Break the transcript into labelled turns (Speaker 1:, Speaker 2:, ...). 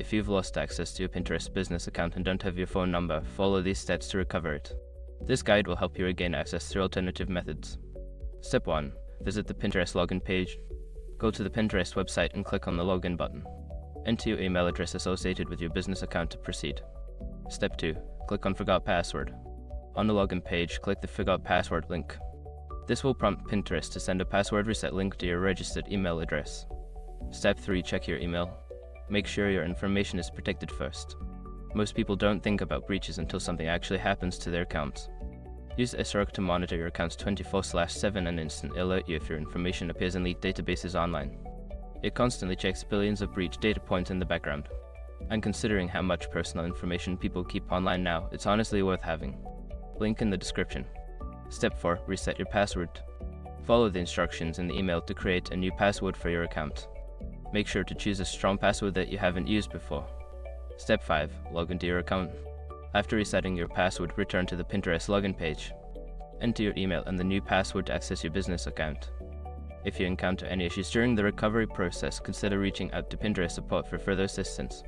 Speaker 1: If you've lost access to your Pinterest business account and don't have your phone number, follow these steps to recover it. This guide will help you regain access through alternative methods. Step 1. Visit the Pinterest login page. Go to the Pinterest website and click on the login button. Enter your email address associated with your business account to proceed. Step 2. Click on Forgot Password. On the login page, click the Forgot Password link. This will prompt Pinterest to send a password reset link to your registered email address. Step 3. Check your email. Make sure your information is protected first. Most people don't think about breaches until something actually happens to their accounts. Use SROC to monitor your accounts 24/7 and instantly alert you if your information appears in leaked databases online. It constantly checks billions of breach data points in the background. And considering how much personal information people keep online now, it's honestly worth having. Link in the description. Step 4. Reset your password. Follow the instructions in the email to create a new password for your account. Make sure to choose a strong password that you haven't used before. Step 5. Log into your account. After resetting your password, return to the Pinterest login page. Enter your email and the new password to access your business account. If you encounter any issues during the recovery process, consider reaching out to Pinterest support for further assistance.